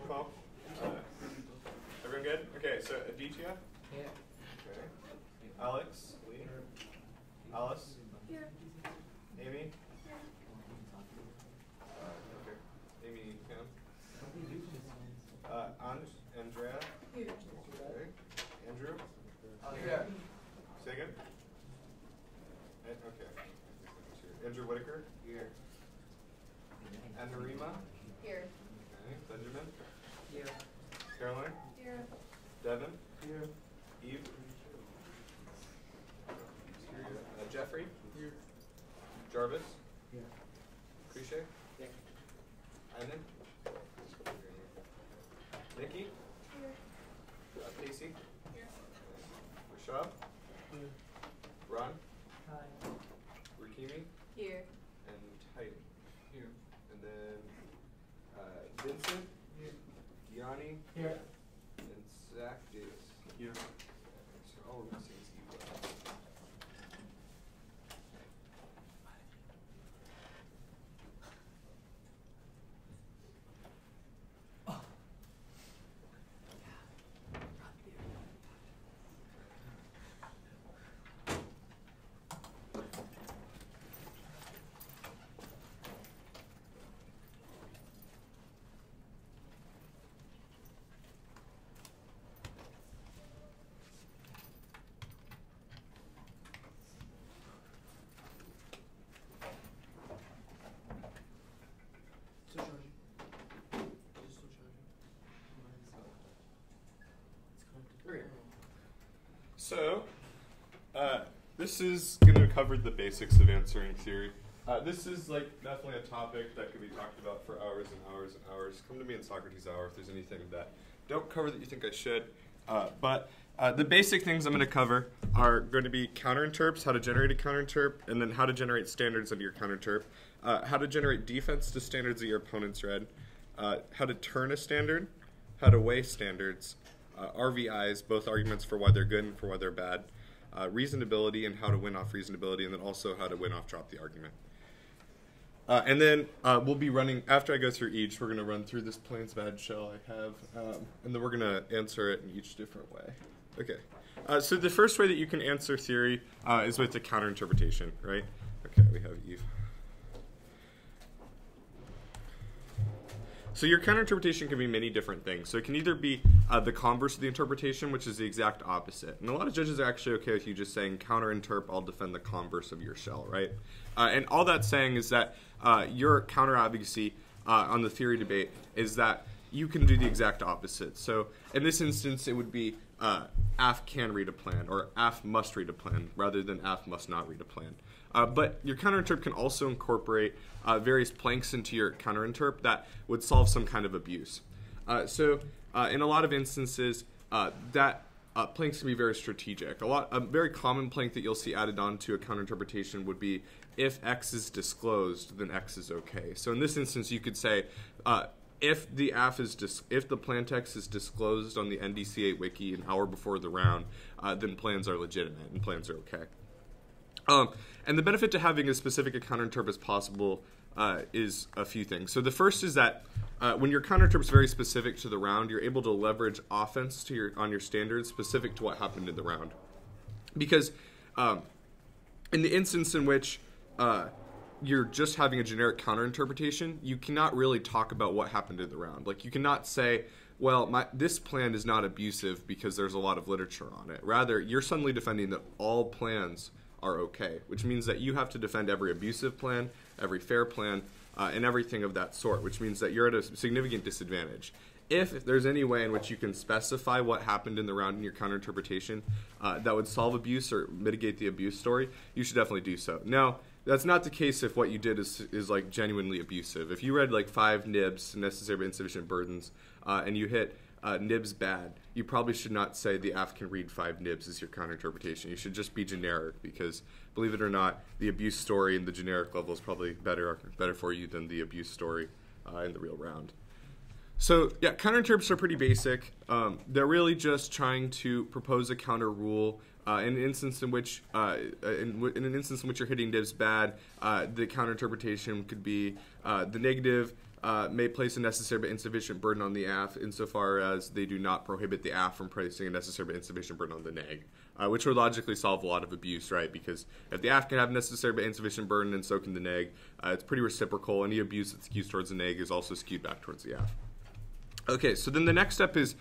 call. Everyone good? Okay, so Aditya? Yeah. Okay. Alex? Lee? Alice? Here. Amy? Okay. Amy, Pam? Andrea? Here. Okay. Andrew? Here. Say again? Okay. Andrew Whitaker? Here. Anarima? Here. Okay. Benjamin? Here. Caroline? Here. Devin? Here. Eve? Jeffrey? Here. Jarvis? Here. Krishay? Yeah. Inan? Nikki? Here. Casey? Here. Rashab? Here. Ron? Hi. Rakimi? Here. And Titan. Here. And then Vincent? Here. Yanni? Here. And Zach Davis. Here. So all we're missing is Eva. Still charging. It's still charging. It's connected. Okay. So, this is going to cover the basics of answering theory. This is like definitely a topic that could be talked about for hours and hours and hours. Come to me in Socrates Hour if there's anything that don't cover that you think I should. But the basic things I'm going to cover are going to be counterinterps, how to generate a counterinterp, and then how to generate standards of your counterinterp, how to generate defense to standards that your opponents read, how to turn a standard, how to weigh standards, RVIs, both arguments for why they're good and for why they're bad, reasonability and how to win off reasonability, and then also how to win off drop the argument. And then we'll be running, after I go through each, we're going to run through this Plains Bad shell I have, and then we're going to answer it in each different way. Okay. So the first way that you can answer theory is with the counterinterpretation, right? Okay, we have Eve. So your counterinterpretation can be many different things. So it can either be the converse of the interpretation, which is the exact opposite. And a lot of judges are actually okay with you just saying counterinterp, I'll defend the converse of your shell, right? And all that's saying is that your counter-advocacy on the theory debate is that you can do the exact opposite. So in this instance, it would be AF can read a plan, or AF must read a plan, rather than AF must not read a plan. But your counterinterp can also incorporate various planks into your counterinterp that would solve some kind of abuse. So in a lot of instances, that planks can be very strategic. A very common plank that you'll see added on to a counterinterpretation would be if X is disclosed, then X is okay. So in this instance, you could say if the plan text is disclosed on the NDC8 wiki an hour before the round, then plans are legitimate and plans are okay. And the benefit to having as specific a counterinterp as possible is a few things. So the first is that when your counterinterp is very specific to the round, you're able to leverage offense on your standards specific to what happened in the round. Because in the instance in which you're just having a generic counterinterpretation, you cannot really talk about what happened in the round. Like, you cannot say, well, this plan is not abusive because there's a lot of literature on it. Rather, you're suddenly defending that all plans are okay, which means that you have to defend every abusive plan, every fair plan, and everything of that sort, which means that you're at a significant disadvantage. If there's any way in which you can specify what happened in the round in your counterinterpretation that would solve abuse or mitigate the abuse story, you should definitely do so. Now, that's not the case if what you did is like genuinely abusive. If you read like 5 nibs, necessary but insufficient burdens, and you hit nibs bad, you probably should not say the AF can read 5 nibs as your counterinterpretation. You should just be generic because, believe it or not, the abuse story in the generic level is probably better for you than the abuse story in the real round. So yeah, counterinterps are pretty basic. They're really just trying to propose a counter rule. In an instance in which you're hitting nibs bad, the counterinterpretation could be the negative may place a necessary but insufficient burden on the AF insofar as they do not prohibit the AF from placing a necessary but insufficient burden on the neg, which would logically solve a lot of abuse, right? Because if the AF can have necessary but insufficient burden and so can the neg, it's pretty reciprocal. Any abuse that skews towards the neg is also skewed back towards the AF. Okay, so then the next step is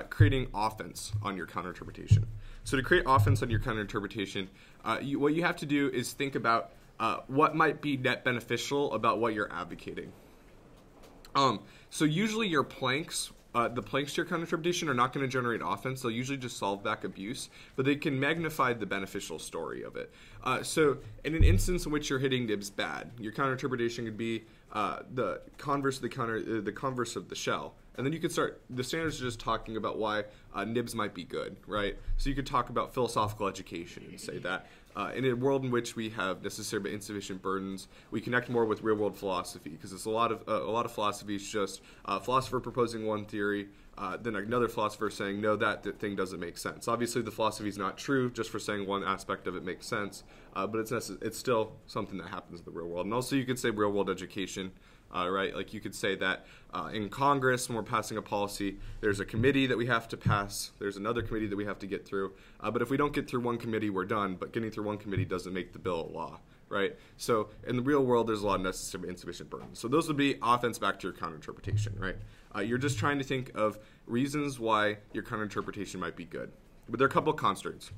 creating offense on your counterinterpretation. So to create offense on your counterinterpretation, what you have to do is think about what might be net beneficial about what you're advocating. So usually your planks, the planks to your counterinterpretation are not going to generate offense. They'll usually just solve back abuse, but they can magnify the beneficial story of it. So in an instance in which you're hitting nibs bad, your counterinterpretation could be the converse of the converse of the shell. And then you could start, the standards are just talking about why nibs might be good, right? So you could talk about philosophical education and say that in a world in which we have necessary but insufficient burdens, we connect more with real-world philosophy, because it's a lot of philosophy is just a philosopher proposing one theory, then another philosopher saying, no, that thing doesn't make sense. Obviously, the philosophy is not true just for saying one aspect of it makes sense, but it's still something that happens in the real world. And also, you could say real-world education. Right? Like you could say that in Congress, when we're passing a policy, there's a committee that we have to pass. There's another committee that we have to get through. But if we don't get through one committee, we're done. But getting through one committee doesn't make the bill a law, right? So in the real world, there's a lot of necessary but insufficient burdens. So those would be offense back to your counterinterpretation, right? You're just trying to think of reasons why your counterinterpretation might be good. But there are a couple of constraints.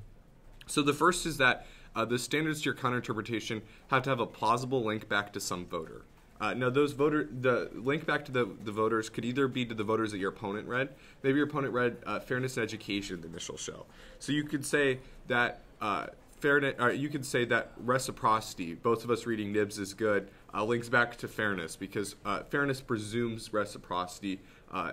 So the first is that the standards to your counterinterpretation have to have a plausible link back to some voter. Now, the link back to the voters could either be to the voters that your opponent read. Maybe your opponent read Fairness and Education in the initial show. So you could say that you could say that reciprocity, both of us reading nibs is good, links back to fairness, because fairness presumes reciprocity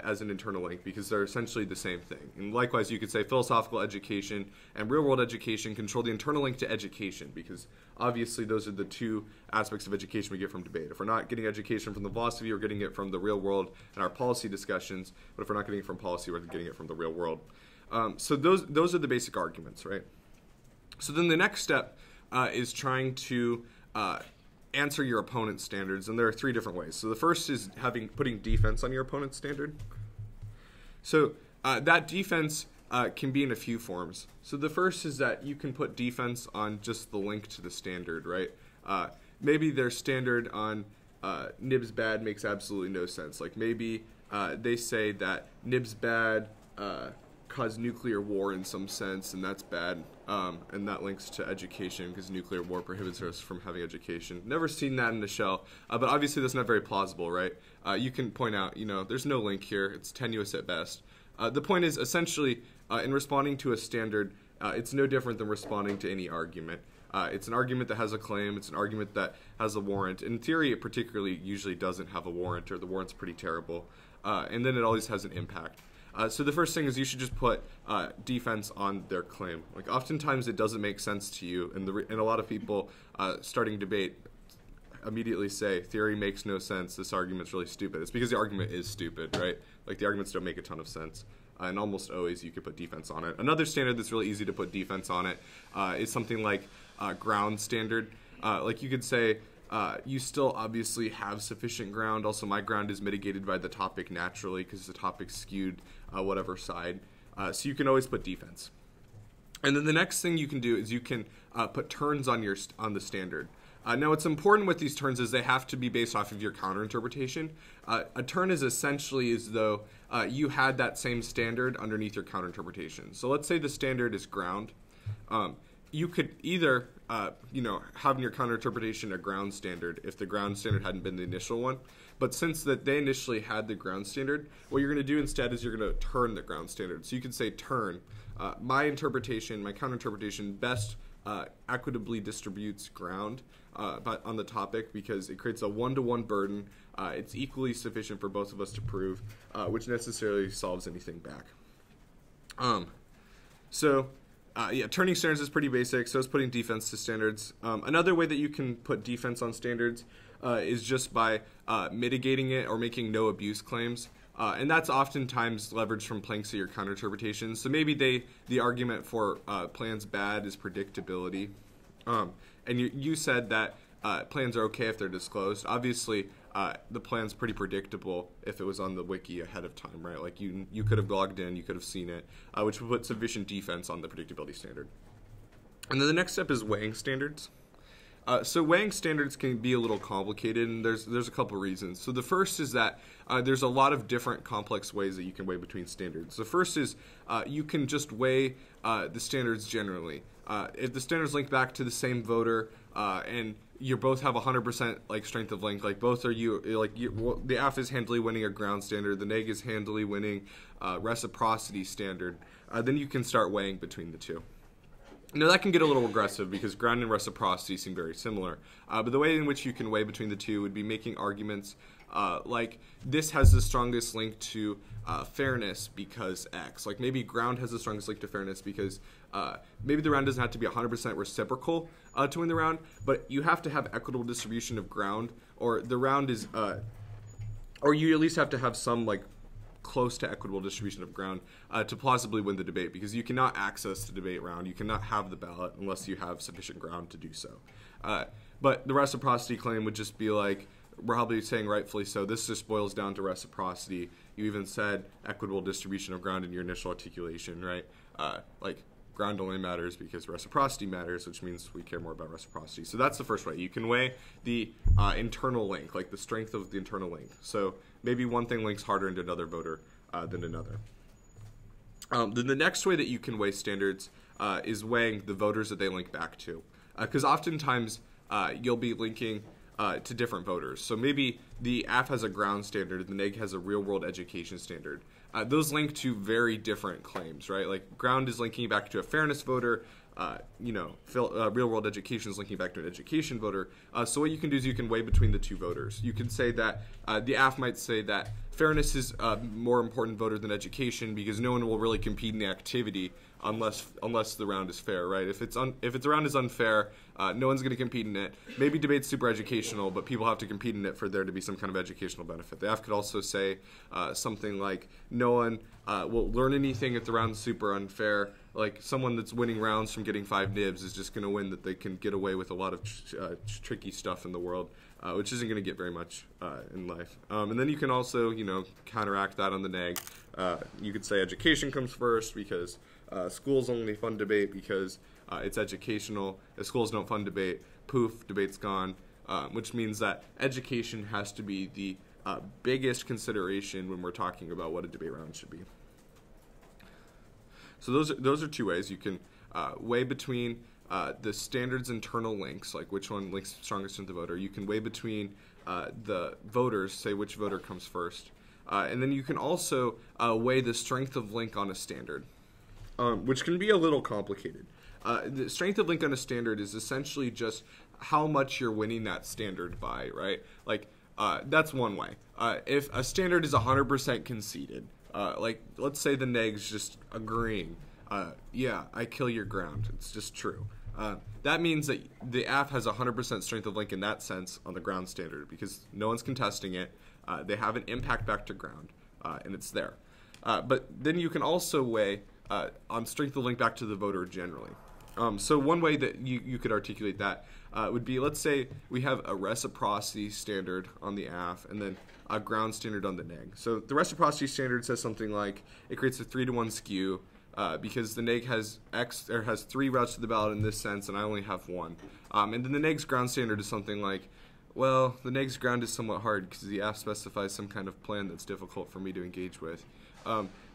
as an internal link, because they're essentially the same thing. And likewise, you could say philosophical education and real-world education control the internal link to education, because obviously those are the two aspects of education we get from debate. If we're not getting education from the philosophy, we're getting it from the real world and our policy discussions. But if we're not getting it from policy, we're getting it from the real world. So those are the basic arguments, right? So then the next step is trying to answer your opponent's standards, and there are three different ways. So the first is putting defense on your opponent's standard. So that defense can be in a few forms. So the first is that you can put defense on just the link to the standard, right? Maybe their standard on nibs bad makes absolutely no sense. Like maybe they say that nibs bad cause nuclear war in some sense, and that's bad, and that links to education because nuclear war prohibits us from having education. Never seen that in the shell, but obviously that's not very plausible, right? You can point out, there's no link here. It's tenuous at best. The point is, essentially, in responding to a standard, it's no different than responding to any argument. It's an argument that has a claim. It's an argument that has a warrant. In theory, it particularly usually doesn't have a warrant, or the warrant's pretty terrible. And then it always has an impact. So the first thing is you should just put defense on their claim. Like oftentimes it doesn't make sense to you, and a lot of people starting debate immediately say theory makes no sense. This argument's really stupid. It's because the argument is stupid, right? Like the arguments don't make a ton of sense, and almost always you could put defense on it. Another standard that's really easy to put defense on it is something like ground standard. Like you could say, you still obviously have sufficient ground. Also, my ground is mitigated by the topic naturally because the topic's skewed whatever side. So you can always put defense. And then the next thing you can do is you can put turns on the standard. Now, what's important with these turns is they have to be based off of your counterinterpretation. A turn is essentially as though you had that same standard underneath your counterinterpretation. So let's say the standard is ground. You could either, have in your counterinterpretation a ground standard if the ground standard hadn't been the initial one. But since they initially had the ground standard, what you're going to do instead is you're going to turn the ground standard. So you could say turn. My counterinterpretation best equitably distributes ground but on the topic because it creates a one-to-one burden. It's equally sufficient for both of us to prove, which necessarily solves anything back. Turning standards is pretty basic, so is putting defense to standards. Another way that you can put defense on standards is just by mitigating it or making no abuse claims. And that's oftentimes leveraged from planks of your counterinterpretation. So maybe the argument for plans bad is predictability. And you said that plans are okay if they're disclosed. Obviously, the plan's pretty predictable if it was on the wiki ahead of time, right? Like you could have logged in, you could have seen it, which would put sufficient defense on the predictability standard. And then the next step is weighing standards. So weighing standards can be a little complicated, and there's a couple reasons. So the first is that there's a lot of different complex ways that you can weigh between standards. The first is you can just weigh the standards generally. If the standards link back to the same voter and you both have 100% like strength of link, like both are the AF is handily winning a ground standard, the neg is handily winning reciprocity standard, then you can start weighing between the two. Now, that can get a little aggressive because ground and reciprocity seem very similar. But the way in which you can weigh between the two would be making arguments like this has the strongest link to fairness because X. Like maybe ground has the strongest link to fairness because maybe the round doesn't have to be 100% reciprocal to win the round, but you have to have equitable distribution of ground, or the round is, or you at least have to have some like close to equitable distribution of ground to plausibly win the debate, because you cannot access the debate round, you cannot have the ballot unless you have sufficient ground to do so. But the reciprocity claim would just be like, we're probably saying rightfully so, this just boils down to reciprocity. You even said equitable distribution of ground in your initial articulation, right? Like ground only matters because reciprocity matters, which means we care more about reciprocity. So that's the first way. You can weigh the internal link, like the strength of the internal link. So maybe one thing links harder into another voter than another. Then the next way that you can weigh standards is weighing the voters that they link back to. Because oftentimes you'll be linking to different voters. So maybe the AF has a ground standard and the neg has a real-world education standard. Those link to very different claims, right? Like ground is linking back to a fairness voter, real-world education is linking back to an education voter. So what you can do is you can weigh between the two voters. You can say that the AF might say that fairness is a more important voter than education because no one will really compete in the activity unless the round is fair, right? If the round is unfair, no one's going to compete in it. Maybe debate's super educational, but people have to compete in it for there to be some kind of educational benefit. The AF could also say something like, no one will learn anything if the round's super unfair. Like someone that's winning rounds from getting 5 nibs is just going to win that they can get away with a lot of tricky stuff in the world, which isn't going to get very much in life. And then you can also, counteract that on the neg. You could say education comes first because schools only fund debate because it's educational. If schools don't fund debate, poof, debate's gone, which means that education has to be the biggest consideration when we're talking about what a debate round should be. So those are two ways you can weigh between the standards internal links, like which one links strongest to the voter. You can weigh between the voters, say which voter comes first. And then you can also weigh the strength of link on a standard, which can be a little complicated. The strength of link on a standard is essentially just how much you're winning that standard by, right? Like, that's one way. If a standard is 100% conceded, like, let's say the neg's just agreeing, yeah, I kill your ground, it's just true. That means that the AF has 100% strength of link in that sense on the ground standard because no one's contesting it. They have an impact back to ground, and it's there. But then you can also weigh on strength of link back to the voter generally. So one way that you could articulate that would be, let's say we have a reciprocity standard on the AF and then a ground standard on the neg. So the reciprocity standard says something like it creates a 3-to-1 skew because the neg has has 3 routes to the ballot in this sense and I only have 1. And then the neg's ground standard is something like, well, the neg's ground is somewhat hard because the AF specifies some kind of plan that's difficult for me to engage with.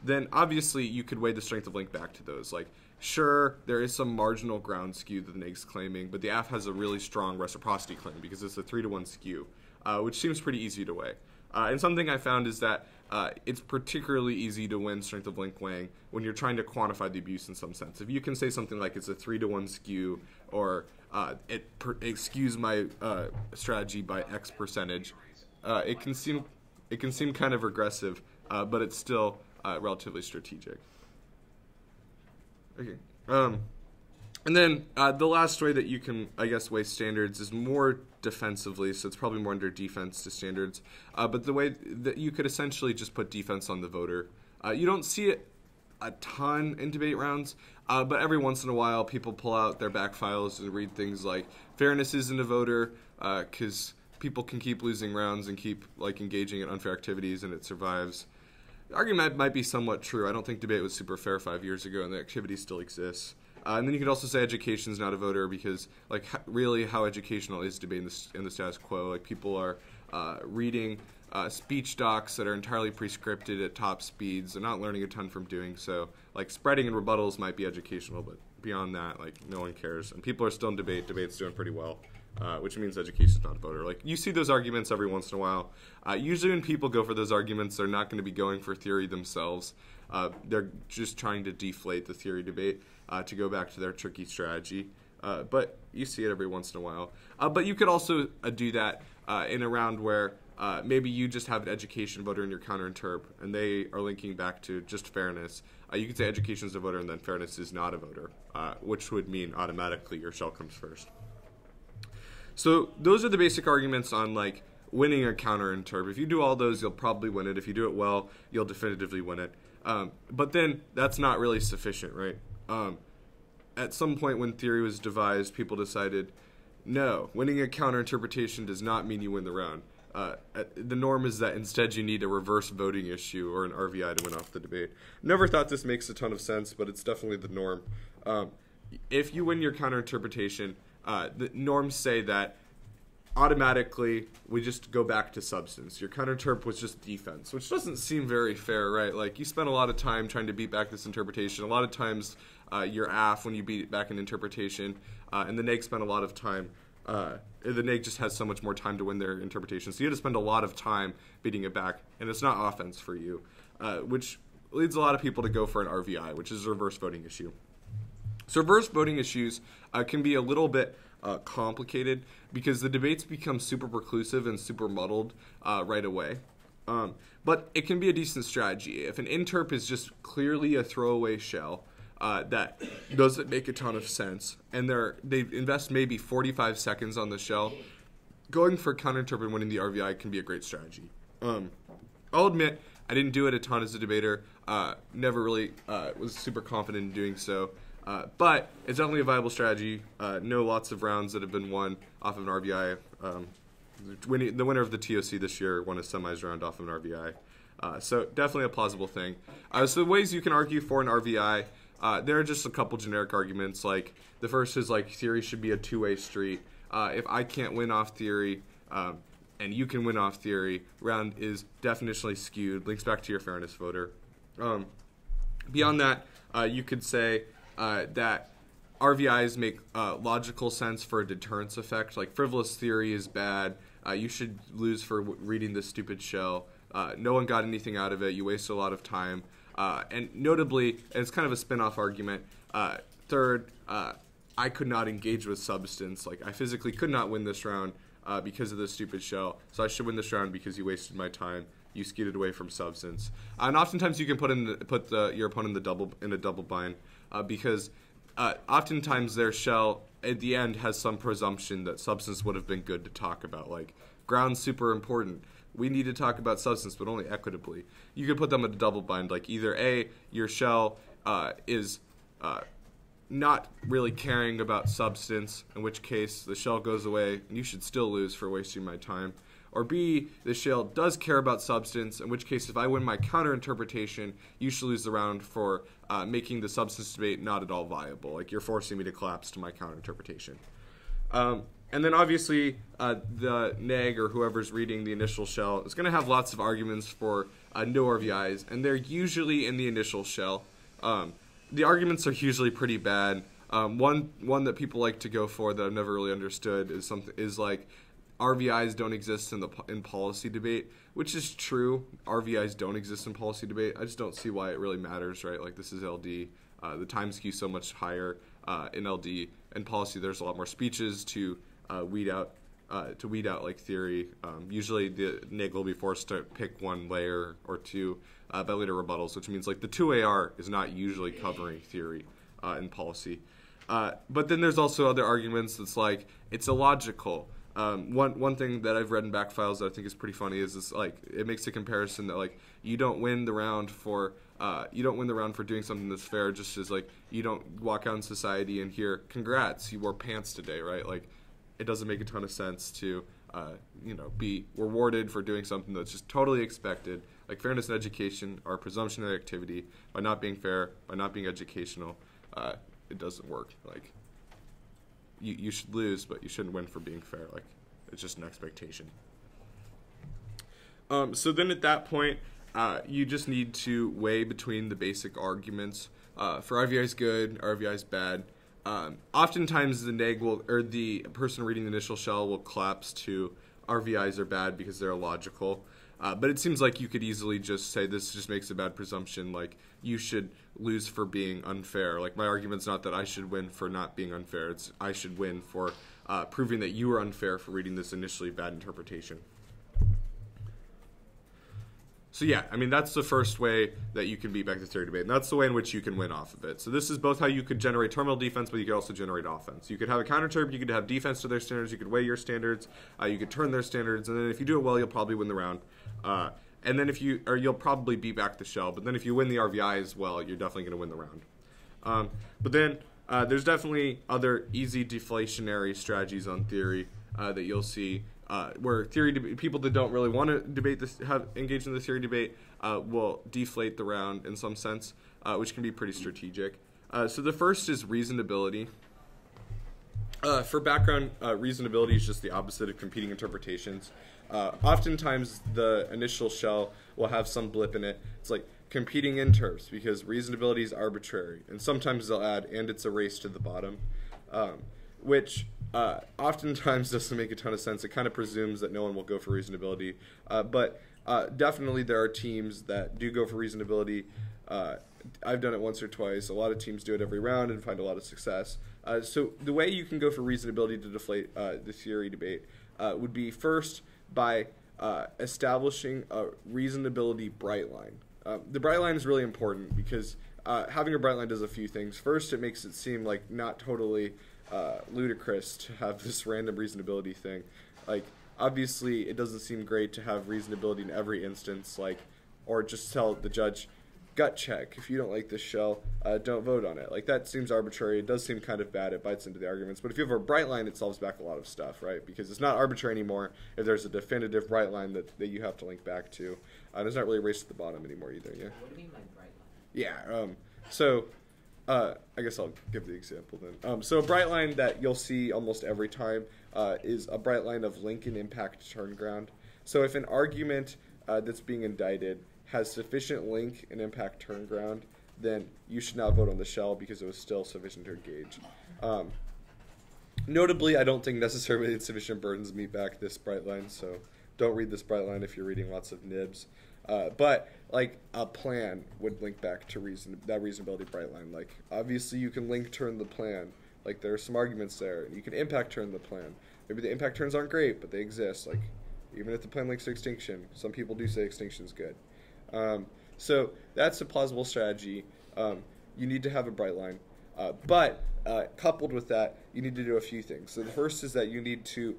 Then obviously you could weigh the strength of link back to those. Like, sure, there is some marginal ground skew that the neg's claiming, but the AF has a really strong reciprocity claim because it's a 3-to-1 skew, which seems pretty easy to weigh. And something I found is that it's particularly easy to win strength of link weighing when you're trying to quantify the abuse in some sense. If you can say something like it's a 3-to-1 skew or it skews my strategy by X percentage, it can seem kind of regressive, but it's still relatively strategic. Okay. And then the last way that you can, I guess, weigh standards is more defensively, so it's probably more under defense to standards. But the way that you could essentially just put defense on the voter. You don't see it a ton in debate rounds, but every once in a while people pull out their back files and read things like fairness isn't a voter because people can keep losing rounds and keep like engaging in unfair activities and it survives. The argument might be somewhat true. I don't think debate was super fair 5 years ago, and the activity still exists. And then you could also say education is not a voter because, like, really, how educational is debate in the status quo? Like, people are reading speech docs that are entirely pre-scripted at top speeds. They're not learning a ton from doing so. Like, spreading and rebuttals might be educational, but beyond that, like, no one cares. And people are still in debate. Debate's doing pretty well, which means education's not a voter. Like, you see those arguments every once in a while. Usually when people go for those arguments, they're not going to be going for theory themselves. They're just trying to deflate the theory debate to go back to their tricky strategy. But you see it every once in a while. But you could also do that in a round where maybe you just have an education voter in your counter-interp, and they are linking back to just fairness. You could say education is a voter, and then fairness is not a voter, which would mean automatically your shell comes first. So those are the basic arguments on, like, winning a counter-interp. If you do all those, you'll probably win it. If you do it well, you'll definitively win it. But then that's not really sufficient, right? At some point when theory was devised, people decided, no, winning a counter-interpretation does not mean you win the round. The norm is that instead you need a reverse voting issue or an RVI to win off the debate. Never thought this makes a ton of sense, but it's definitely the norm. If you win your counter-interpretation, the norms say that automatically we just go back to substance. Your counter-interp was just defense, which doesn't seem very fair, right? Like, you spent a lot of time trying to beat back this interpretation. A lot of times you're AF when you beat back an interpretation, and the neg spent a lot of time. The neg just has so much more time to win their interpretation. So you had to spend a lot of time beating it back, and it's not offense for you, which leads a lot of people to go for an RVI, which is a reverse voting issue. So reverse voting issues can be a little bit complicated because the debates become super preclusive and super muddled right away. But it can be a decent strategy. If an interp is just clearly a throwaway shell that doesn't make a ton of sense, and they invest maybe 45 seconds on the shell, going for counter-interp and winning the RVI can be a great strategy. I'll admit, I didn't do it a ton as a debater. Never really was super confident in doing so. But it's definitely a viable strategy. Know lots of rounds that have been won off of an RVI. The winner of the TOC this year won a semis round off of an RVI. So definitely a plausible thing. So the ways you can argue for an RVI, there are just a couple generic arguments. Like, the first is, like, theory should be a two-way street. If I can't win off theory and you can win off theory, round is definitionally skewed. Links back to your fairness voter. Beyond that, you could say that RVIs make logical sense for a deterrence effect. Like, frivolous theory is bad. You should lose for reading this stupid shell. No one got anything out of it. You wasted a lot of time. And notably, and it's kind of a spin-off argument, third, I could not engage with substance. Like, I physically could not win this round because of this stupid shell. So I should win this round because you wasted my time. You skewed it away from substance. And oftentimes you can put your opponent in a double bind. Because oftentimes their shell at the end has some presumption that substance would have been good to talk about. Like, ground's super important. We need to talk about substance, but only equitably. You could put them in a double bind. Like, either A, your shell is not really caring about substance, in which case the shell goes away and you should still lose for wasting my time. Or B, the shell does care about substance, in which case if I win my counter-interpretation, you should lose the round for making the substance debate not at all viable. Like, you're forcing me to collapse to my counter-interpretation. And then obviously the neg or whoever's reading the initial shell is going to have lots of arguments for no RVIs, and they're usually in the initial shell. The arguments are usually pretty bad. One that people like to go for that I've never really understood is like, RVIs don't exist in policy debate, which is true. RVIs don't exist in policy debate. I just don't see why it really matters, right? Like, this is LD. The time skew so much higher in LD. In policy, there's a lot more speeches to weed out like theory. Usually, the neg will be forced to pick one layer or two by later rebuttals, which means like the 2AR is not usually covering theory in policy. But then there's also other arguments that's like, it's illogical. One thing that I've read in back files that I think is pretty funny is this, like, it makes a comparison that, like, you don't win the round for doing something that's fair, just as, like, you don't walk out in society and hear, congrats, you wore pants today, right? Like, it doesn't make a ton of sense to be rewarded for doing something that's just totally expected, like fairness in education or presumption of activity, by not being fair, by not being educational, it doesn't work. Like, you should lose, but you shouldn't win for being fair. Like, it's just an expectation. So then at that point, you just need to weigh between the basic arguments for RVI is good, RVI is bad. Oftentimes the person reading the initial shell will collapse to RVIs are bad because they're illogical. But it seems like you could easily just say this just makes a bad presumption, like you should lose for being unfair. Like, my argument's not that I should win for not being unfair. It's I should win for proving that you were unfair for reading this initially bad interpretation. So yeah, I mean, that's the first way that you can beat back the theory debate, and that's the way in which you can win off of it. So this is both how you could generate terminal defense, but you could also generate offense. You could have a counter-term, you could have defense to their standards, you could weigh your standards, you could turn their standards, and then if you do it well, you'll probably win the round. And then you'll probably beat back the shell, but then if you win the RVI as well, you're definitely going to win the round. But then there's definitely other easy deflationary strategies on theory that you'll see. Where people that don't really want to debate this, engage in the theory debate, will deflate the round in some sense, which can be pretty strategic. So the first is reasonability. For background, reasonability is just the opposite of competing interpretations. Oftentimes, the initial shell will have some blip in it. It's like competing interps because reasonability is arbitrary, and sometimes they'll add and it's a race to the bottom, which oftentimes doesn't make a ton of sense. It kind of presumes that no one will go for reasonability, but definitely there are teams that do go for reasonability. I've done it once or twice. A lot of teams do it every round and find a lot of success. So the way you can go for reasonability to deflate the theory debate would be first by establishing a reasonability bright line. The bright line is really important because having a bright line does a few things. First, it makes it seem like not totally ludicrous to have this random reasonability thing. Like, obviously, it doesn't seem great to have reasonability in every instance, like, or just tell the judge, gut check, if you don't like this shell, don't vote on it. Like, that seems arbitrary. It does seem kind of bad. It bites into the arguments. But if you have a bright line, it solves back a lot of stuff, right? Because it's not arbitrary anymore if there's a definitive bright line that you have to link back to. There's not really a race to the bottom anymore either, yeah? What do you mean by bright line? Yeah, I guess I'll give the example then. So a bright line that you'll see almost every time is a bright line of link and impact turn ground. So if an argument that's being indicted has sufficient link and impact turn ground, then you should not vote on the shell because it was still sufficient to engage. Notably, I don't think necessarily insufficient burdens meet back this bright line, so don't read this bright line if you're reading lots of nibs. But like a plan would link back to that reasonability bright line. Like, obviously you can link turn the plan. Like, there are some arguments there. You can impact turn the plan. Maybe the impact turns aren't great, but they exist. Like, even if the plan links to extinction, some people do say extinction's good. So that's a plausible strategy. You need to have a bright line. But coupled with that, you need to do a few things. So the first is that you need to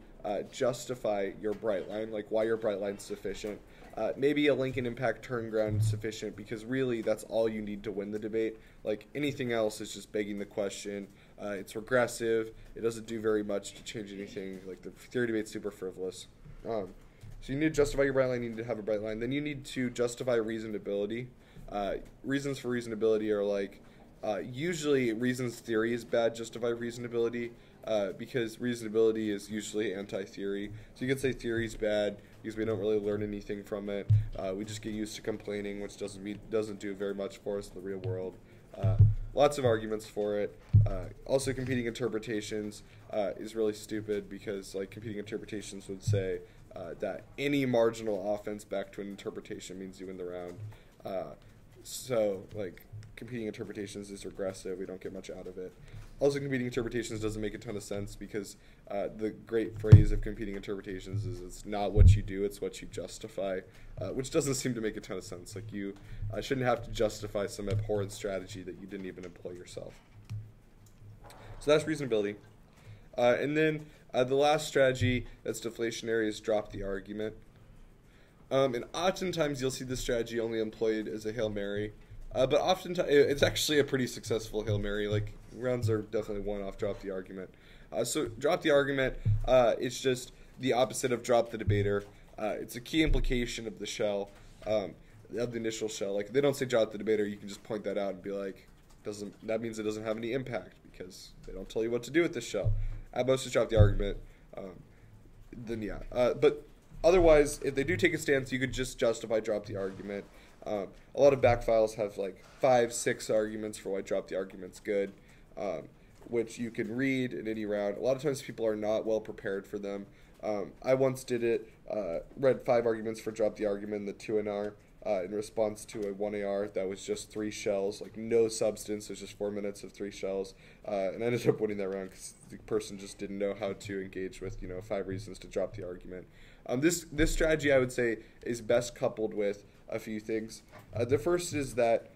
justify your bright line, like why your bright line's sufficient. Maybe a link and impact turn ground is sufficient because really that's all you need to win the debate. Like, anything else is just begging the question. It's regressive. It doesn't do very much to change anything. Like, the theory debate's super frivolous. So you need to justify your bright line. You need to have a bright line. Then you need to justify reasonability. Reasons for reasonability are like, usually reasons theory is bad, justify reasonability, because reasonability is usually anti-theory. So you could say theory's bad because we don't really learn anything from it. We just get used to complaining, which doesn't do very much for us in the real world. Lots of arguments for it. Also, competing interpretations is really stupid because, like, competing interpretations would say that any marginal offense back to an interpretation means you win the round. So, like, competing interpretations is regressive. We don't get much out of it. Also, competing interpretations doesn't make a ton of sense because the great phrase of competing interpretations is it's not what you do, it's what you justify, which doesn't seem to make a ton of sense. Like, you shouldn't have to justify some abhorrent strategy that you didn't even employ yourself. So that's reasonability. And then the last strategy that's deflationary is drop the argument. And oftentimes you'll see this strategy only employed as a Hail Mary. But oftentimes it's actually a pretty successful Hail Mary. Like, rounds are definitely one off drop the argument. So drop the argument, it's just the opposite of drop the debater. It's a key implication of the shell, of the initial shell. Like, if they don't say drop the debater, you can just point that out and be like, that means it doesn't have any impact because they don't tell you what to do with the shell. At most, just drop the argument. Then yeah. But otherwise, if they do take a stance, you could just justify drop the argument. A lot of back files have like 5, 6 arguments for why drop the argument's good, which you can read in any round. A lot of times people are not well prepared for them. I once did it, read 5 arguments for drop the argument in the 2NR in response to a 1AR that was just 3 shells, like no substance. It was just 4 minutes of 3 shells, and I ended up winning that round because the person just didn't know how to engage with 5 reasons to drop the argument. This strategy, I would say, is best coupled with a few things. The first is that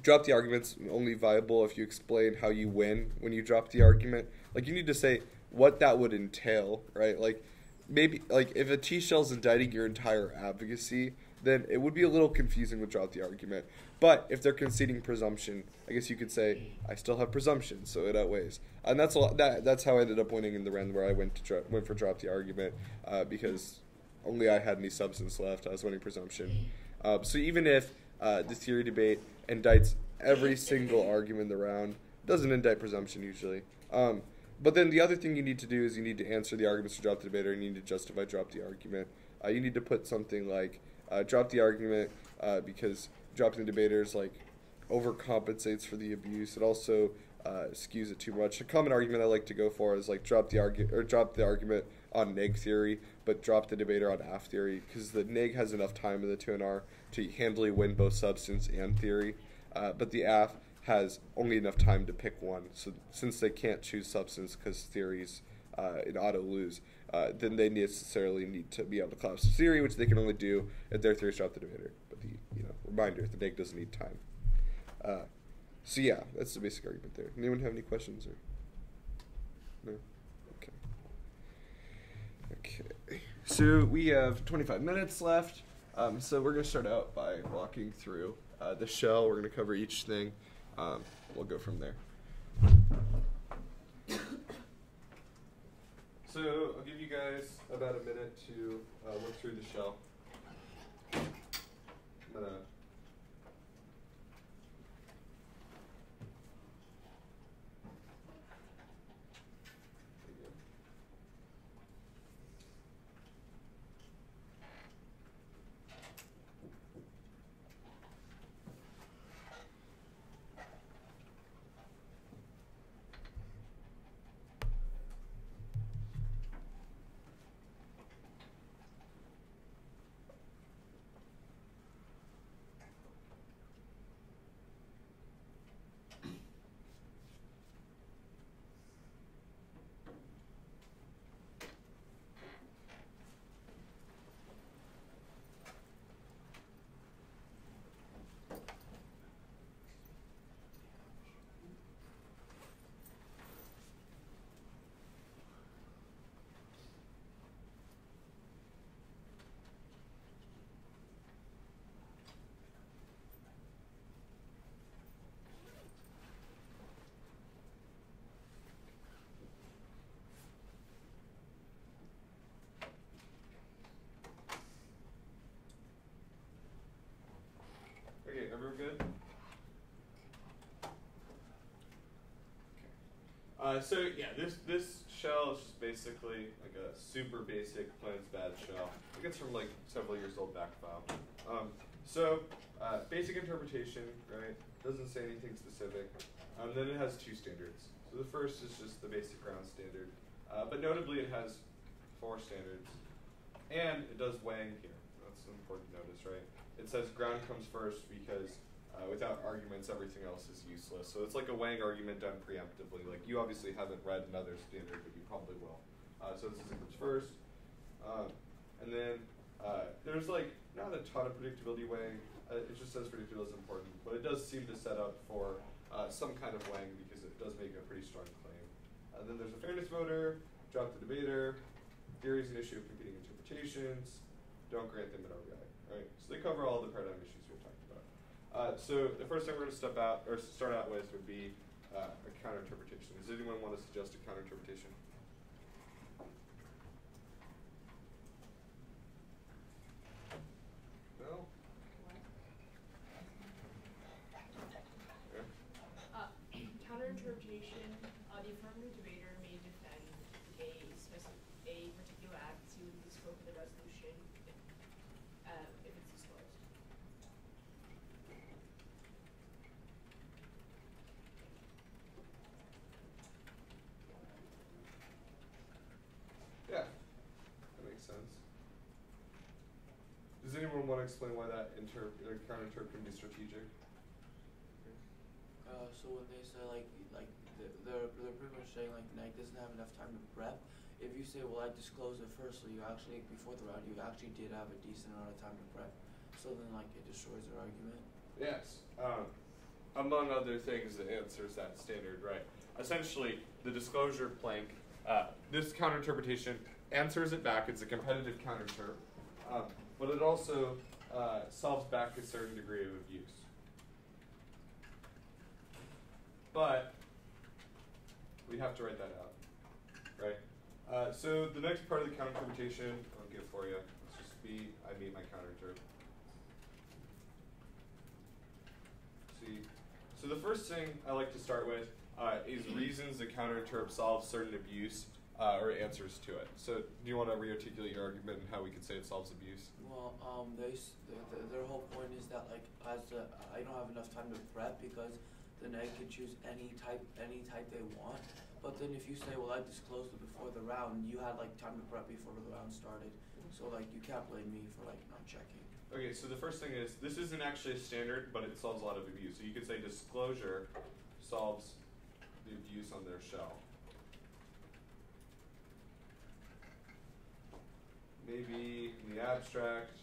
drop the argument's only viable if you explain how you win when you drop the argument. Like, you need to say what that would entail, right? Like, maybe, like, if a T-shell's indicting your entire advocacy, then it would be a little confusing with drop the argument. But if they're conceding presumption, I guess you could say, I still have presumption, so it outweighs. And that's how I ended up winning in the round where I went for drop the argument, because only I had any substance left. I was winning presumption. So even if the theory debate indicts every single argument in the round, it doesn't indict presumption usually. But then the other thing you need to do is you need to answer the arguments to drop the debater, and you need to justify drop the argument. You need to put something like drop the argument because dropping the debater is like overcompensates for the abuse. It also skews it too much. A common argument I like to go for is like drop the argument on neg theory, but drop the debater on AF theory, because the neg has enough time in the 2NR to handily win both substance and theory, but the AF has only enough time to pick one. So since they can't choose substance because theories in auto lose, then they necessarily need to be able to collapse theory, which they can only do if their theories drop the debater. But the reminder, the neg doesn't need time. So yeah, that's the basic argument there. Anyone have any questions or no? Okay. So we have 25 minutes left. So we're going to start out by walking through the shell. We're going to cover each thing. We'll go from there. So I'll give you guys about a minute to look through the shell. I'm going to everyone good? Okay. So yeah, this shell is just basically like a super basic plans bad shell. I think it's from like several years old back file. Basic interpretation, right? Doesn't say anything specific. Then it has 2 standards. So the first is just the basic ground standard, but notably it has 4 standards, and it does weighing here. That's important to notice, right? It says ground comes first because without arguments, everything else is useless. So it's like a weighing argument done preemptively. Like, you obviously haven't read another standard, but you probably will. So this is equals first. And then there's like not a ton of predictability weighing. It just says predictability is important, but it does seem to set up for some kind of weighing because it does make a pretty strong claim. Then there's a fairness voter, drop the debater, theory is an issue of competing interpretations, don't grant them an RBI. Right? So they cover all the paradigm issues we've talked about. So the first thing we're going to start out with would be a counterinterpretation. Does anyone want to suggest a counterinterpretation? The affirmative debater may defend a particular attitude in the scope of the resolution if it's disclosed. Yeah, that makes sense. Does anyone want to explain why that counter-interp can be strategic? So when they say they're pretty much saying like Nike doesn't have enough time to prep. If you say, well, I disclosed it first, so you actually before the round you actually did have a decent amount of time to prep. So then like it destroys their argument. Yes. Among other things, it answers that standard, right? Essentially, the disclosure plank, this counter-interpretation answers it back. It's a competitive counter-interp, but it also solves back a certain degree of abuse. But we have to write that out, right? So the next part of the counter-interpretation, I'll give for you. Let's just be, I meet my counter-interp. See, so the first thing I like to start with is reasons the counter-interp solves certain abuse or answers to it. So do you want to re-articulate your argument and how we could say it solves abuse? Well, their whole point is that like I don't have enough time to prep because the Nike can choose any type they want. But then if you say, well, I disclosed it before the round, you had like time to prep before the round started. So like you can't blame me for like not checking. Okay, so the first thing is, this isn't actually a standard, but it solves a lot of abuse. So you could say disclosure solves the abuse on their shell. Maybe in the abstract,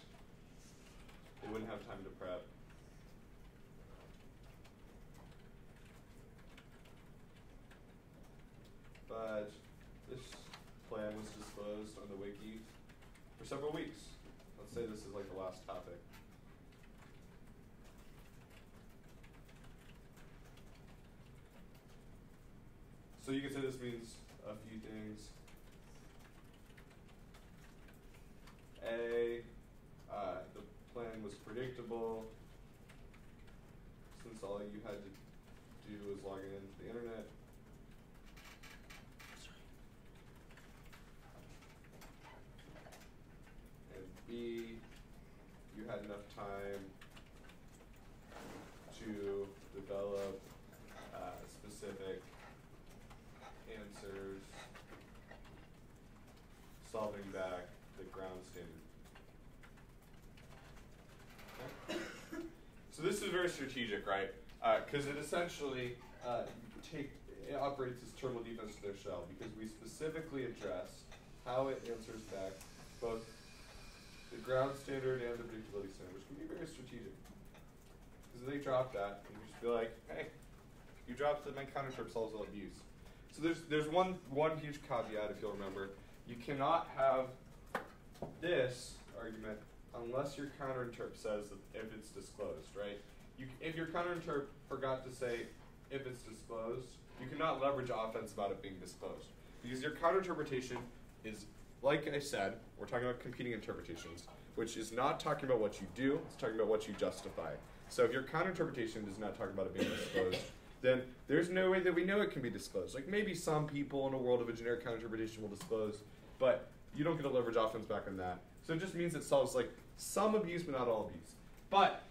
they wouldn't have time to prep. But this plan was disclosed on the wiki for several weeks. Let's say this is like the last topic. So you can say this means a few things. A, the plan was predictable since all you had to do was log into the internet. And B, you had enough time to develop specific answers, solving back the ground standard. Okay. So this is very strategic, right? Because it essentially it operates as turbo defense to their shell, because we specifically address how it answers back both the ground standard and the predictability standard, which can be very strategic. Because if they drop that, you just be like, hey, you dropped my counter-interp solves all abuse. So there's one huge caveat, if you'll remember. You cannot have this argument unless your counter-interp says that if it's disclosed, right? If your counter-interp forgot to say if it's disclosed, you cannot leverage offense about it being disclosed. Because your counter-interpretation is, like I said, we're talking about competing interpretations, which is not talking about what you do, it's talking about what you justify. So if your counter-interpretation does not talk about it being disclosed, then there's no way that we know it can be disclosed. Like maybe some people in a world of a generic counter-interpretation will disclose, but you don't get to leverage offense back on that. So it just means it solves like some abuse, but not all abuse. But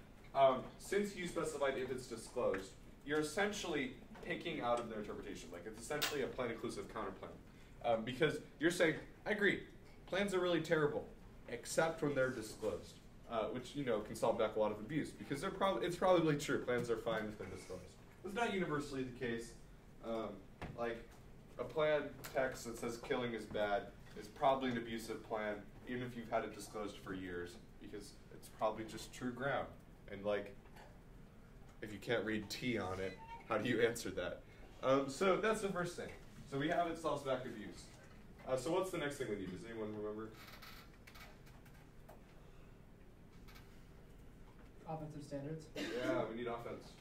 since you specified if it's disclosed, you're essentially picking out of their interpretation. Like it's essentially a plan-inclusive counterplan. Because you're saying, I agree, plans are really terrible, except when they're disclosed, which can solve back a lot of abuse. Because it's probably true, plans are fine if they're disclosed. It's not universally the case. Like a plan text that says killing is bad is probably an abusive plan, even if you've had it disclosed for years, because it's probably just true ground. And like, if you can't read T on it, how do you answer that? So that's the first thing. So we have it solves back abuse. So what's the next thing we need? Does anyone remember? Offensive standards. Yeah, we need offense.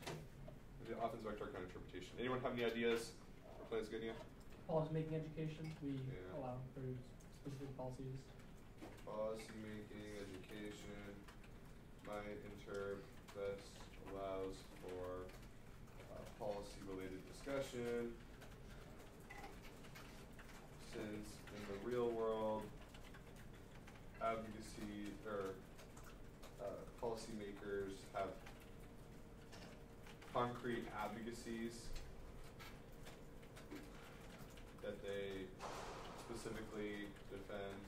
We need offense vector counter interpretation. Anyone have any ideas? Our plan's good, yeah? Policy making education. We allow for specific policies. Policy making education. My interp best allows for policy related discussion. policymakers have concrete advocacies that they specifically defend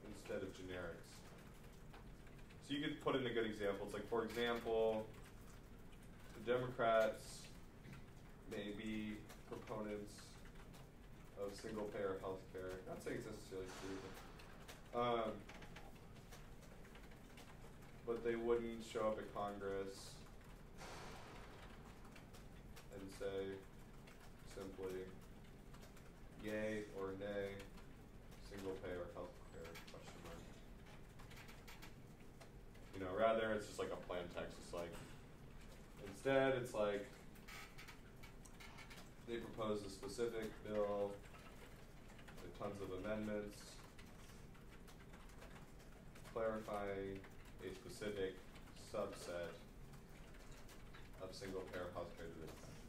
instead of generics. So you could put in a good example. It's like, for example, the Democrats may be proponents of single-payer health care. Not saying it's necessarily true, but they wouldn't show up at Congress and say simply, yay or nay, single-payer health care, question mark. You know, rather it's just like a plain text. It's like, instead it's like, they propose a specific bill with tons of amendments, clarifying a specific subset of single-payer health care to this country.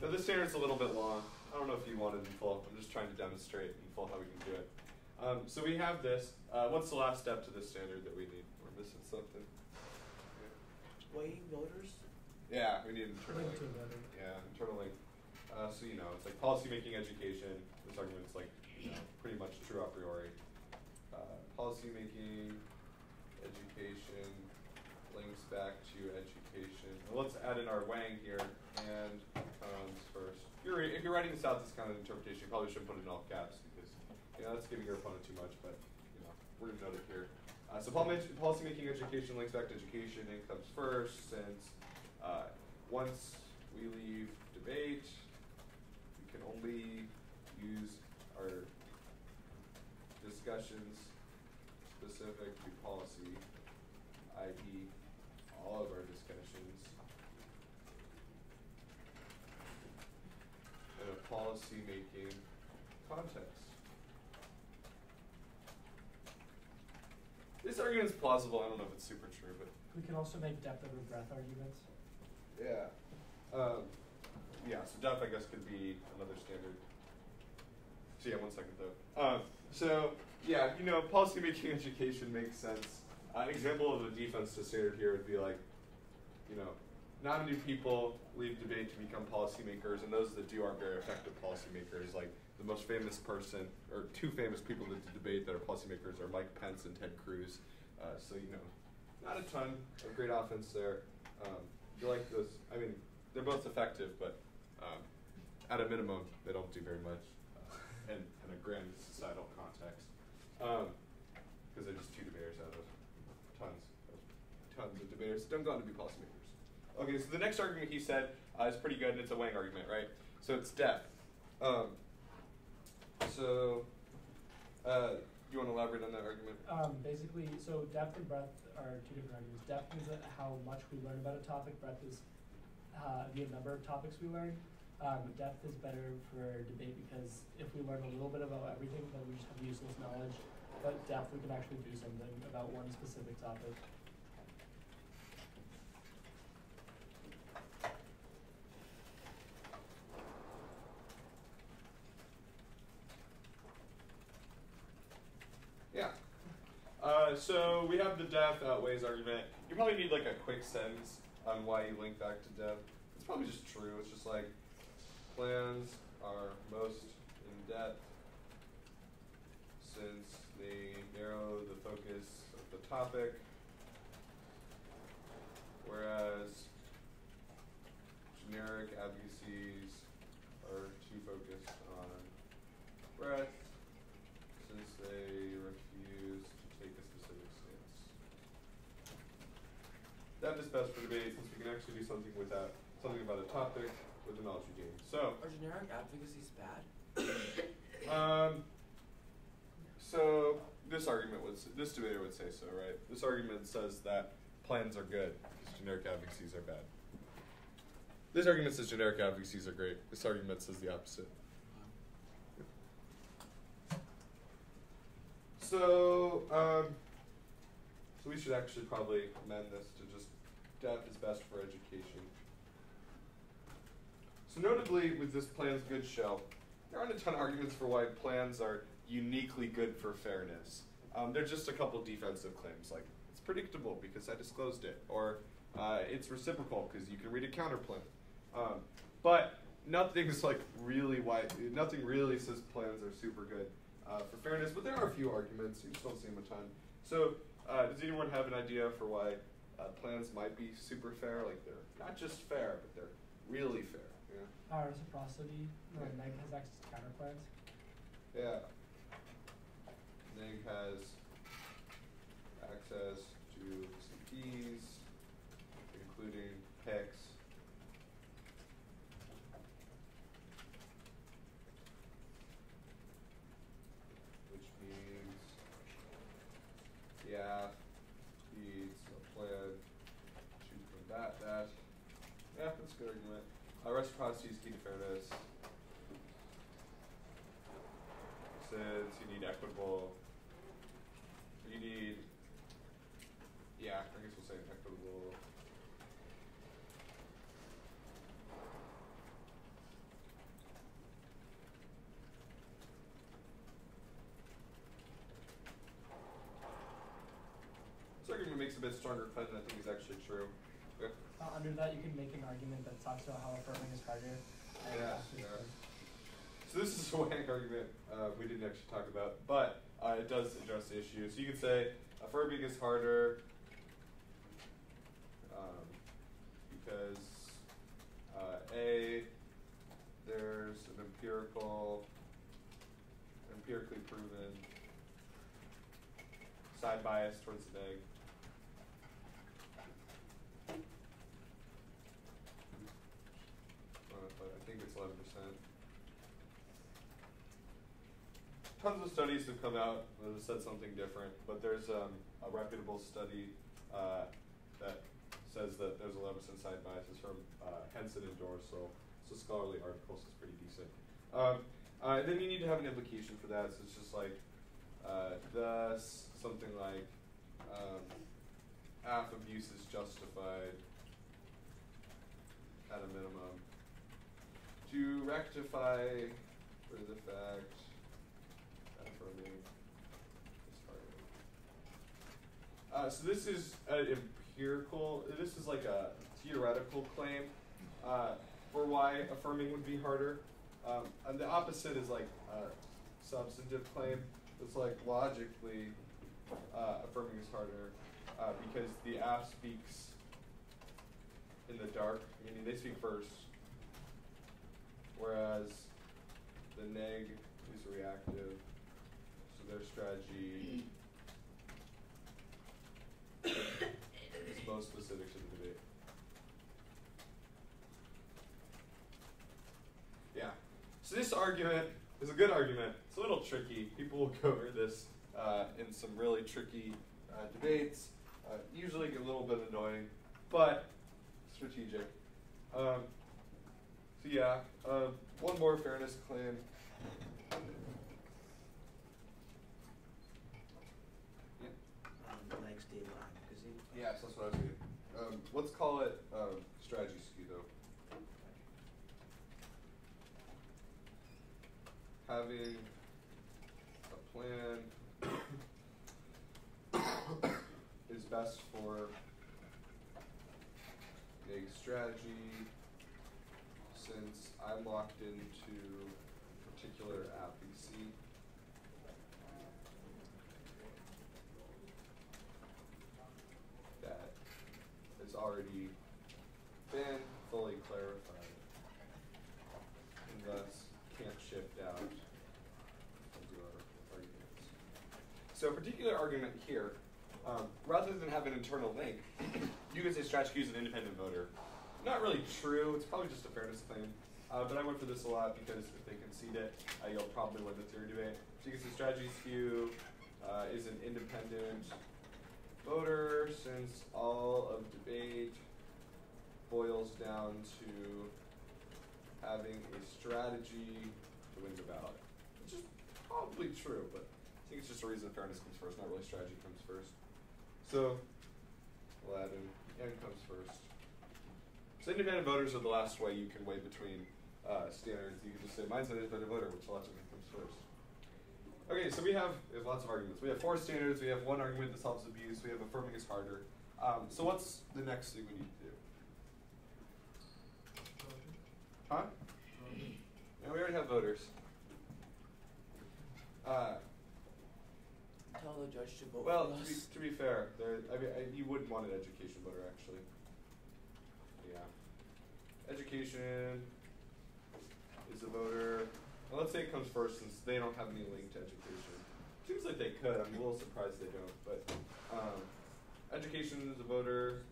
Now this standard's a little bit long. I don't know if you want it in full. I'm just trying to demonstrate in full how we can do it. So we have this. What's the last step to this standard that we need? We're missing something. Weighing voters? Yeah, we need internal Link link. to voting. Yeah, internal link. So you know, it's like policymaking education. This argument's like, you know, pretty much true a priori. Policymaking education links back to education. Well, let's add in our Wang here and comes first. If you're writing this out, this kind of interpretation, you probably shouldn't put it in all caps because, you know, that's giving your opponent too much. But you know, we're gonna note it here. So policymaking education links back to education and comes first, since once we leave debate, we can only use our discussions specific to policy, i.e. all of our discussions in a policy-making context. This argument's plausible. I don't know if it's super true, but We can also make depth over breadth arguments. yeah. Yeah, so depth, I guess, could be another standard. So yeah, 1 second though. So yeah, you know, policymaking education makes sense. An example of a defense to standard here would be like, you know, not many people leave debate to become policymakers, and those that do aren't very effective policymakers. Like the most famous person, or two famous people that debate that are policymakers are Mike Pence and Ted Cruz. So you know, not a ton of great offense there. You like those? I mean, they're both effective, but at a minimum, they don't do very much in a grand societal context. Because they're just two debaters out of tons of debaters that don't go on to be policymakers. Okay, so the next argument he said is pretty good, and it's a Wang argument, right? So it's depth. You want to elaborate on that argument? Basically, so depth and breadth are two different arguments. Depth is how much we learn about a topic. Breadth is the number of topics we learn. Depth is better for debate because if we learn a little bit about everything, then we just have useless knowledge. But depth, we can actually do something about one specific topic. Yeah. So we have the depth outweighs argument. You probably need like a quick sentence on why you link back to depth. It's probably just true. It's just like plans are most in depth since they narrow the focus of the topic, whereas generic advocacies are too focused on breadth since they refuse to take a specific stance. Depth is best for debate since we can actually do something about a topic with the knowledge we gain. So, Are generic advocacies bad? So this debater would say so, right? This argument says that plans are good because generic advocacies are bad. This argument says generic advocacies are great. This argument says the opposite. So we should actually probably amend this to just depth is best for education. So notably with this plan's good shell, there aren't a ton of arguments for why plans are uniquely good for fairness. They're just a couple defensive claims, like it's predictable because I disclosed it, or it's reciprocal because you can read a counterplan. But nothing's like nothing really says plans are super good for fairness, but there are a few arguments. You just don't see them a ton. So does anyone have an idea for why plans might be super fair? Like they're not just fair, but they're really fair. Yeah. Reciprocity. No, neg has access to counterplans. Yeah. Neg has access to CPs, including PECs. Which means, yeah, needs a plan, choose from that. Yeah, that's a good argument. Reciprocity is key to fairness. Since you need equitable, you need, yeah, I guess we'll say equitable. This argument makes a bit stronger claim than I think is actually true. Okay. Under that, you can make an argument that talks about how affirming is harder. Yeah. So this is a wank argument we didn't actually talk about, but it does address the issue. So you could say affirming is harder because A, there's an empirically proven side bias towards the neg. But I think it's 11%. Tons of studies have come out that have said something different, but there's a reputable study that says that there's 11% side bias. It's from Henson and Dorsal. It's a scholarly article, so it's pretty decent. Then you need to have an implication for that, so it's just like thus something like half abuse is justified at a minimum. To rectify for the fact affirming is harder. So this is an empirical, this is like a theoretical claim for why affirming would be harder. And the opposite is like a substantive claim. It's like logically affirming is harder because the app speaks in the dark, meaning they speak first, whereas the neg is reactive, so their strategy is most specific to the debate. Yeah, so this argument is a good argument. It's a little tricky. People will go over this in some really tricky debates. Usually get a little bit annoying, but strategic. So yeah, one more fairness claim. Leg stay line, because Yes, that's what I was thinking. Let's call it strategy skew, though. Having a plan is best for a strategy since I'm locked into a particular app BC. That has already been fully clarified and thus can't shift out into our arguments. So a particular argument here, rather than have an internal link, you can say strategy is an independent voter. Not really true, it's probably just a fairness claim, but I went for this a lot because if they concede it, you'll probably win the theory debate. So you can say strategy skew is an independent voter since all of debate boils down to having a strategy to win the ballot. Which is probably true, but I think it's just a reason fairness comes first, not really strategy comes first. So we'll add in N comes first. So independent voters are the last way you can weigh between standards, you can just say mine's an independent voter, which logically comes first. Okay, so we have lots of arguments. We have 4 standards, we have 1 argument that solves abuse, we have affirming is harder. So what's the next thing we need to do? Huh? Yeah, we already have voters. Tell the judge to vote Well, for us. to be fair, you wouldn't want an education voter, actually. Yeah. Education is a voter. Well, let's say it comes first since they don't have any link to education. Seems like they could. I'm a little surprised they don't. But education is a voter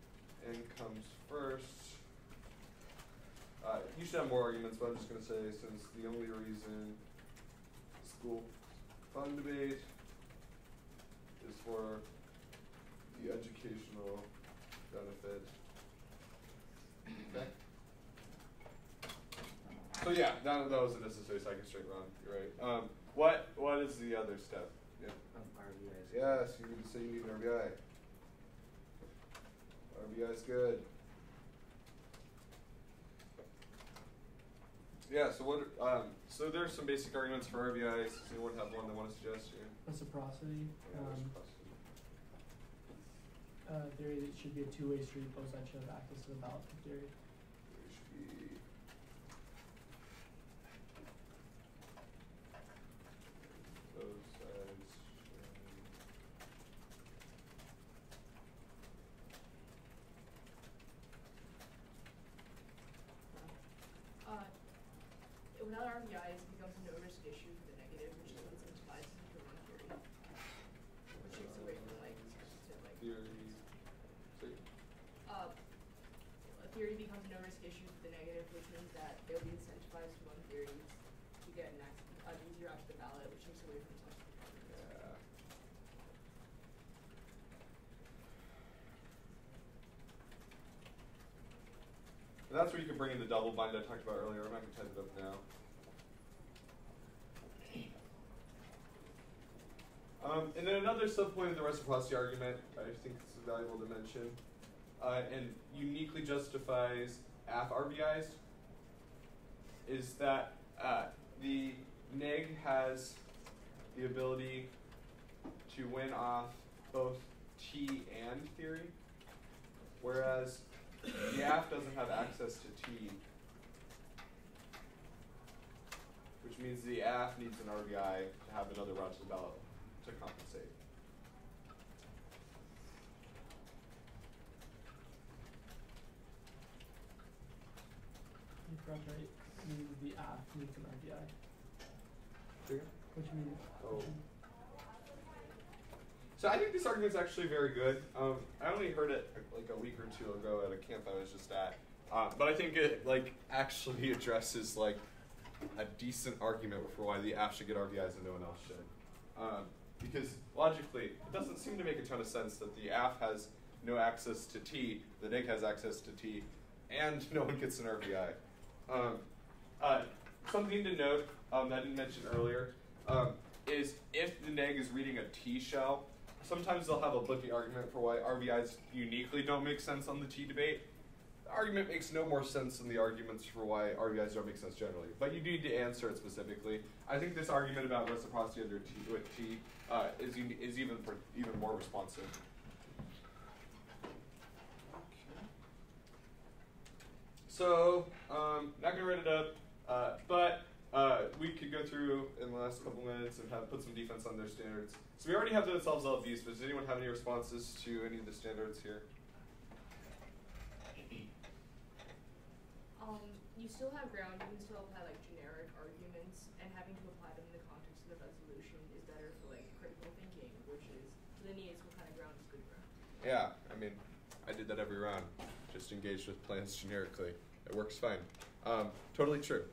and comes first. You should have more arguments, but I'm just going to say since the only reason school fund debate is for the educational benefit. Okay. So yeah, that was a necessary second straight run. You're right. What is the other step? Yeah. RBIs. Yes, you need to say you need an RBI. RBI is good. Yeah. So what? So there's some basic arguments for RBIs. Does anyone have one they want to suggest here? Reciprocity. Yeah, reciprocity. Theory that it should be a two-way street. Both sides should have access to the ballot theory. There should be. Both sides. Without RBIs, it becomes a no-risk issue for the negative, which incentivizes you to run theory, which takes away from Theory. A theory becomes a no-risk issue for the negative, which means that they'll be incentivized to run theories to get an easier out to the ballot, which takes away from some. Yeah. And that's where you can bring in the double bind I talked about earlier. I'm not going to type it up now. And then another subpoint of the reciprocity argument I think is valuable to mention and uniquely justifies AF RBIs is that the neg has the ability to win off both T and theory, whereas the AF doesn't have access to T, which means the AF needs an RBI to have another route to the ballot to compensate. You're correct, right? Means the app needs an RBI. Which means. Oh. So I think this argument's actually very good. I only heard it like a week or two ago at a camp I was just at, but I think it actually addresses a decent argument for why the AF should get RBIs and no one else should. Because logically, it doesn't seem to make a ton of sense that the AF has no access to T, the neg has access to T, and no one gets an RBI. Something to note that I didn't mention earlier is if the neg is reading a T shell, sometimes they'll have a bookie argument for why RBIs uniquely don't make sense on the T debate. The argument makes no more sense than the arguments for why RBIs don't make sense generally, but you need to answer it specifically. I think this argument about reciprocity under T with T is even more responsive. So, not gonna write it up, but we could go through in the last couple minutes and put some defense on their standards. So we already have that it solves all abuse, but does anyone have any responses to any of the standards here? You still have ground, you can still apply generic arguments, and having to apply them in the context of the resolution is better for critical thinking, which delineates what kind of ground is good ground. Yeah, I mean, I did that every round. Just engaged with plans generically. It works fine. Totally true.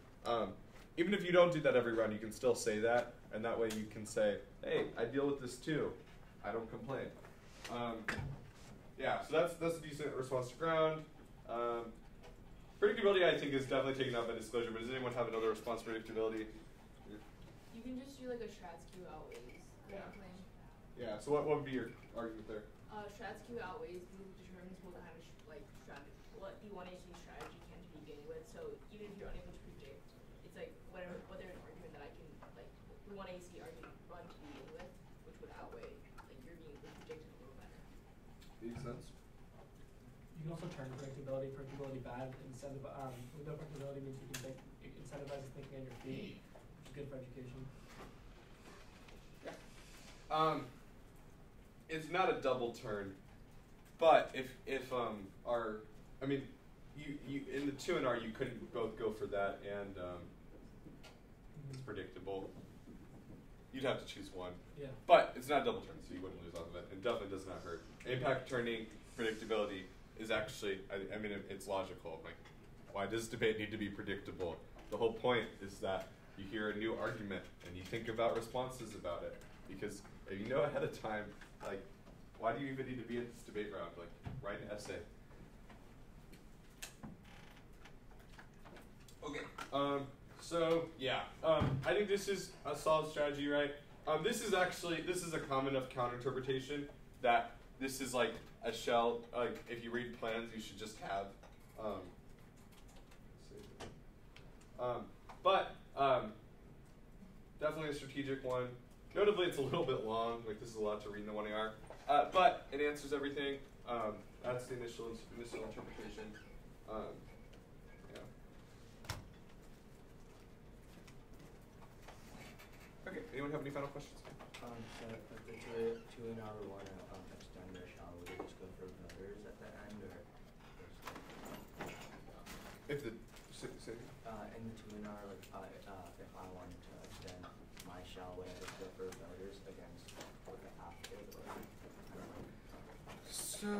Even if you don't do that every round, you can still say that, and that way you can say, hey, I deal with this too. I don't complain. Yeah, so that's a decent response to ground. Predictability, I think, is definitely taken up by disclosure, but does anyone have another response to predictability? You can just do a Strat's Q outweighs claim. Yeah, so what would be your argument there? Strat's Q outweighs because it determines what kind of what the 1AC strategy can to begin with. So even if you're unable to predict the one AC argument run to begin with, which would outweigh like your being predicted a little better. Makes sense. You can also turn predictability bad. Without predictability means you can incentivize thinking on your feet, which is good for education. Yeah. It's not a double turn, but if you in the 2 and R you couldn't both go for that and it's predictable. You'd have to choose one. Yeah. But it's not a double turn, so you wouldn't lose off of it. It definitely does not hurt. Impact turning predictability is actually, it's logical. Like, why does debate need to be predictable? The whole point is that you hear a new argument and you think about responses about it. Because if you know ahead of time, like, why do you even need to be in this debate round? Like, write an essay. Okay. So yeah, I think this is a solid strategy, right? This is a common enough counter-interpretation that this is like a shell. Like if you read plans, you should just have. Definitely a strategic one. Notably, it's a little bit long. Like this is a lot to read in the 1AR, but it answers everything. That's the initial interpretation. Yeah. Okay. Anyone have any final questions? So if the two and R want to extend their shell, would they just go for voters at the end, or? If the in the 2 and R, like if I wanted to extend my shell, would I just go for voters against like after? So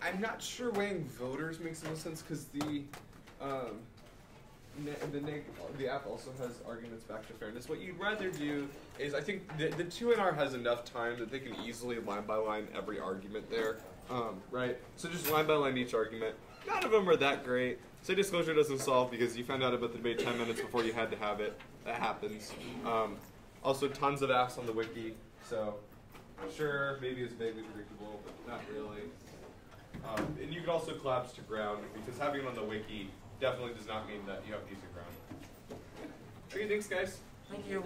I'm not sure weighing voters makes any sense because the app also has arguments back to fairness. What you'd rather do is, I think the 2NR has enough time that they can easily line by line every argument there, right? So just line by line each argument. None of them are that great. Say disclosure doesn't solve because you found out about the debate 10 minutes before you had to have it. That happens. Also, tons of apps on the wiki, so sure, maybe it's vaguely predictable, but not really. And you could also collapse to ground because having it on the wiki definitely does not mean that you have decent ground. Okay, thanks, guys. Thank you.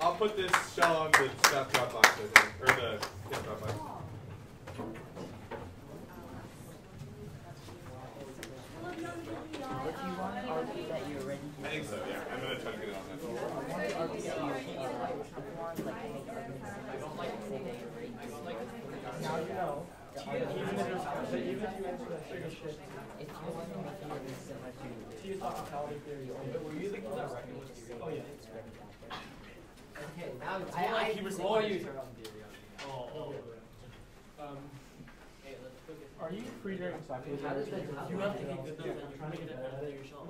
I'll put this shell on the staff Dropbox, I think, or the Dropbox. If you want to argue that you're ready to... I think so, yeah. I'm going to try to get it on that. If you want to argue that you're if you want to make arguments that you're ready to... Now you know. Even if you answer that sugar shit. If you want to make arguments similar to... To use hospitality theory. Were you thinking that right? Oh, yeah. Okay, now I before you turn on theory. Are you free during soccer? How does that You have to get good Yeah. I'm trying to get better at yourself.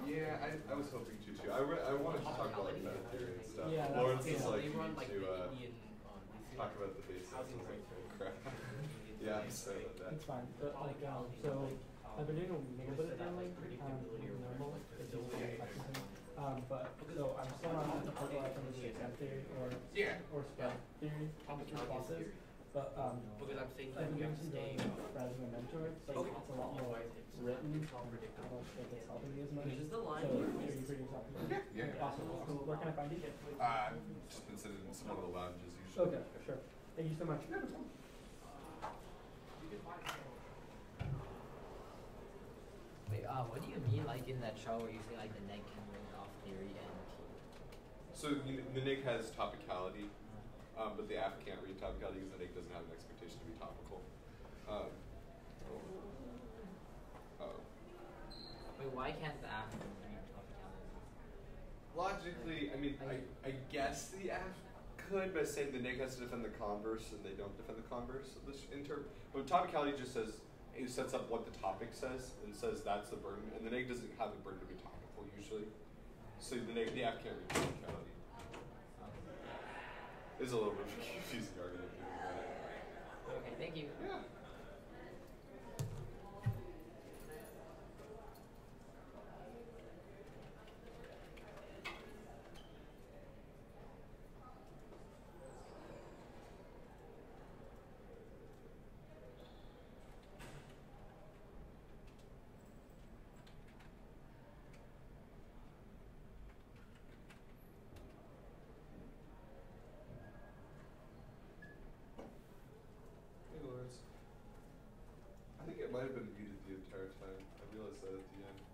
Yeah, I was hoping to too. I wanted to talk about like meta theory and stuff. Yeah, Lawrence is yeah. like, you need to talk about the basics. I was like, crap. Yeah, I'm sorry about that. It's fine. But like, so I've been doing a little bit of gambling. Normal. It's just but so I'm still not at the point where I can do exam theory or spread theory, which is responsive. But because I'm thinking I've you been have to doing stay. rather than mentor. It's like it's a lot more written. I don't think it's helping me as much. Is this the line? So are you reading something? Yeah. Awesome. So where can I find you? Just been sitting in some of the lounges usually. Okay, sure. Thank you so much. Wait, what do you mean like in that show where you say like the neg can ring off theory and So the NIG has topicality, but the app can't read topicality because the NIG doesn't have an expectation to be topical. Wait, why can't the app read topicality? Logically, I mean, I guess the app could, but saying the NIG has to defend the converse and they don't defend the converse of this but topicality just says, it sets up what the topic says and says that's the burden, and the NIG doesn't have the burden to be topical usually. So the app can't read topicality. It's a little bit of a confusing argument. Okay, thank you. Yeah. might have been muted the entire time. I realized that at the end.